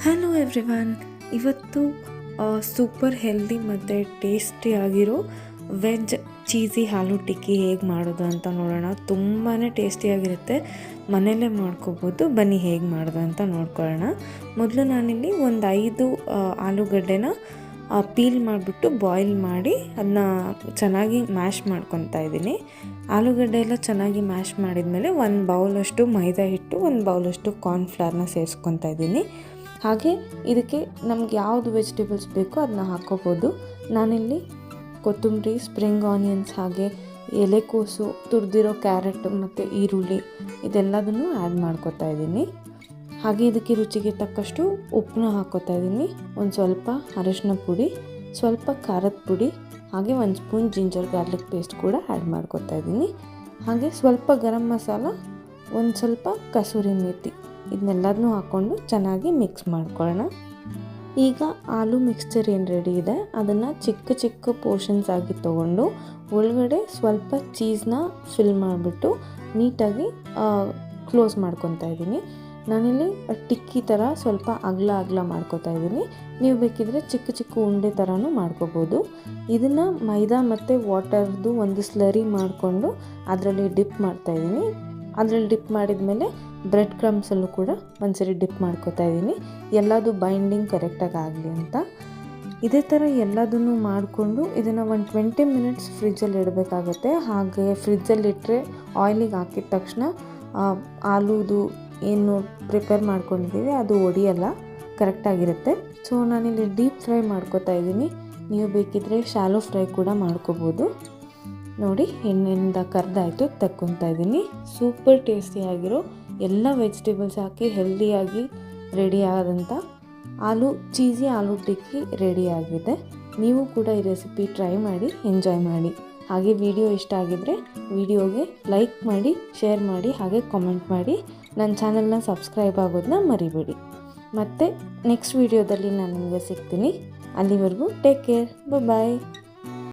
Hello everyone, ಇವತ್ತು super healthy ಮತ್ತು ಟೇಸ್ಟಿಯಾಗಿರೋ veg cheesy ಆಲೂ ಟಿಕ್ಕಿ ಹೇಗೆ ಮಾಡೋದು ಅಂತ ನೋಡೋಣ. ತುಂಬಾ ಟೇಸ್ಟಿಯಾಗಿರುತ್ತೆ, ಮನೆಯಲ್ಲೇ ಮಾಡ್ಕೋಬೋದು. ಬನ್ನಿ ಹೇಗೆ ಮಾಡೋದು ಅಂತ ನೋಡ್ಕೊಳ್ಳೋಣ. ಮೊದಲು ನಾನಿಲ್ಲಿ ಒಂದು 5 ಆಲೂಗಡ್ಡೆನ ಪೀಲ್ ಮಾಡಿಬಿಟ್ಟು ಬಾಯ್ಲ್ ಮಾಡಿ ಅದನ್ನ ಚೆನ್ನಾಗಿ ಮ್ಯಾಶ್ ಮಾಡ್ಕೊತಾ ಇದ್ದೀನಿ. ಆಲೂಗಡ್ಡೆ ಎಲ್ಲ ಚೆನ್ನಾಗಿ ಮ್ಯಾಶ್ ಮಾಡಿದ್ಮೇಲೆ 1 ಬೌಲಷ್ಟು ಮೈದಾ ಹಿಟ್ಟು, 1 ಬೌಲಷ್ಟು ಕಾರ್ನ್ಫ್ಲವರ್ನ ಸೇರಿಸ್ಕೊತಾ ಇದ್ದೀನಿ. ಹಾಗೆ ಇದಕ್ಕೆ ನಮ್ಗೆ ಯಾವುದು ವೆಜಿಟೇಬಲ್ಸ್ ಬೇಕೋ ಅದನ್ನ ಹಾಕ್ಕೋಬೋದು. ನಾನಿಲ್ಲಿ ಕೊತ್ತಂಬರಿ, ಸ್ಪ್ರಿಂಗ್ ಆನಿಯನ್ಸ್, ಹಾಗೆ ಎಲೆಕೋಸು, ತುರಿದಿರೋ ಕ್ಯಾರೆಟ್ ಮತ್ತು ಈರುಳ್ಳಿ ಇದೆಲ್ಲದನ್ನು ಆ್ಯಡ್ ಮಾಡ್ಕೊತಾ ಇದ್ದೀನಿ. ಹಾಗೆ ಇದಕ್ಕೆ ರುಚಿಗೆ ತಕ್ಕಷ್ಟು ಉಪ್ಪನ್ನ ಹಾಕ್ಕೋತಾ ಇದ್ದೀನಿ. ಒಂದು ಸ್ವಲ್ಪ ಅರಿಶಿನ ಪುಡಿ, ಸ್ವಲ್ಪ ಖಾರದ ಪುಡಿ, ಹಾಗೆ 1 ಸ್ಪೂನ್ ಜಿಂಜರ್ ಗಾರ್ಲಿಕ್ ಪೇಸ್ಟ್ ಕೂಡ ಆ್ಯಡ್ ಮಾಡ್ಕೊತಾ ಇದ್ದೀನಿ. ಹಾಗೆ ಸ್ವಲ್ಪ ಗರಂ ಮಸಾಲ, ಒಂದು ಸ್ವಲ್ಪ ಕಸೂರಿ ಮೇಥಿ, ಇದನ್ನೆಲ್ಲದನ್ನೂ ಹಾಕ್ಕೊಂಡು ಚೆನ್ನಾಗಿ ಮಿಕ್ಸ್ ಮಾಡ್ಕೊಳ್ಳೋಣ. ಈಗ ಆಲೂ ಮಿಕ್ಸ್ಚರ್ ಏನು ರೆಡಿ ಇದೆ ಅದನ್ನು ಚಿಕ್ಕ ಚಿಕ್ಕ ಪೋರ್ಷನ್ಸ್ ಆಗಿ ತೊಗೊಂಡು ಒಳಗಡೆ ಸ್ವಲ್ಪ ಚೀಸ್ನ ಫಿಲ್ ಮಾಡಿಬಿಟ್ಟು ನೀಟಾಗಿ ಕ್ಲೋಸ್ ಮಾಡ್ಕೊತಾ ಇದ್ದೀನಿ. ನಾನಿಲ್ಲಿ ಟಿಕ್ಕಿ ಥರ ಸ್ವಲ್ಪ ಅಗಲ ಮಾಡ್ಕೊತಾ ಇದ್ದೀನಿ. ನೀವು ಬೇಕಿದ್ರೆ ಚಿಕ್ಕ ಚಿಕ್ಕ ಉಂಡೆ ಥರನೂ ಮಾಡ್ಕೋಬೋದು. ಇದನ್ನು ಮೈದಾ ಮತ್ತು ವಾಟರ್ದು ಒಂದು ಸ್ಲರಿ ಮಾಡಿಕೊಂಡು ಅದರಲ್ಲಿ ಡಿಪ್ ಮಾಡ್ತಾಯಿದ್ದೀನಿ. ಅದರಲ್ಲಿ ಡಿಪ್ ಮಾಡಿದ ಮೇಲೆ ಬ್ರೆಡ್ ಕ್ರಮ್ಸಲ್ಲೂ ಕೂಡ ಒಂದ್ಸರಿ ಡಿಪ್ ಮಾಡ್ಕೊತಾ ಇದ್ದೀನಿ, ಎಲ್ಲದು ಬೈಂಡಿಂಗ್ ಕರೆಕ್ಟಾಗಿ ಆಗಲಿ ಅಂತ. ಇದೇ ಥರ ಎಲ್ಲದನ್ನು ಮಾಡಿಕೊಂಡು ಇದನ್ನು ಒಂದು 20 ಮಿನಿಟ್ಸ್ ಫ್ರಿಜ್ಜಲ್ಲಿ ಇಡಬೇಕಾಗತ್ತೆ. ಹಾಗೆ ಫ್ರಿಜ್ಜಲ್ಲಿಟ್ಟರೆ ಆಯಿಲಿಗೆ ಹಾಕಿದ ತಕ್ಷಣ ಆಲೂದು ಏನು ಪ್ರಿಪೇರ್ ಮಾಡ್ಕೊಂಡಿದ್ದೀವಿ ಅದು ಒಡೆಯಲ್ಲ, ಕರೆಕ್ಟಾಗಿರುತ್ತೆ. ಸೊ ನಾನಿಲ್ಲಿ ಡೀಪ್ ಫ್ರೈ ಮಾಡ್ಕೊತಾ ಇದ್ದೀನಿ. ನೀವು ಬೇಕಿದ್ರೆ ಶಾಲೋ ಫ್ರೈ ಕೂಡ ಮಾಡ್ಕೋಬೋದು. ನೋಡಿ, ಎಣ್ಣೆಯಿಂದ ಕರ್ದಾಯಿತು, ತಕ್ಕೊತಾ ಇದ್ದೀನಿ. ಸೂಪರ್ ಟೇಸ್ಟಿಯಾಗಿರೋ ಎಲ್ಲ ವೆಜಿಟೇಬಲ್ಸ್ ಹಾಕಿ ಹೆಲ್ದಿಯಾಗಿ ರೆಡಿ ಆದಂಥ ಚೀಸಿ ಆಲೂ ಟಿಕ್ಕಿ ರೆಡಿಯಾಗಿದೆ. ನೀವು ಕೂಡ ಈ ರೆಸಿಪಿ ಟ್ರೈ ಮಾಡಿ, ಎಂಜಾಯ್ ಮಾಡಿ. ಹಾಗೆ ವಿಡಿಯೋ ಇಷ್ಟ ಆಗಿದ್ದರೆ ವಿಡಿಯೋಗೆ ಲೈಕ್ ಮಾಡಿ, ಶೇರ್ ಮಾಡಿ, ಹಾಗೆ ಕಾಮೆಂಟ್ ಮಾಡಿ. ನನ್ನ ಚಾನಲ್ನ ಸಬ್ಸ್ಕ್ರೈಬ್ ಆಗೋದನ್ನ ಮರಿಬೇಡಿ. ಮತ್ತು ನೆಕ್ಸ್ಟ್ ವಿಡಿಯೋದಲ್ಲಿ ನಾನು ನಿಮಗೆ ಸಿಗ್ತೀನಿ. ಅಲ್ಲಿವರೆಗೂ ಟೇಕ್ ಕೇರ್, ಬಾಯ್.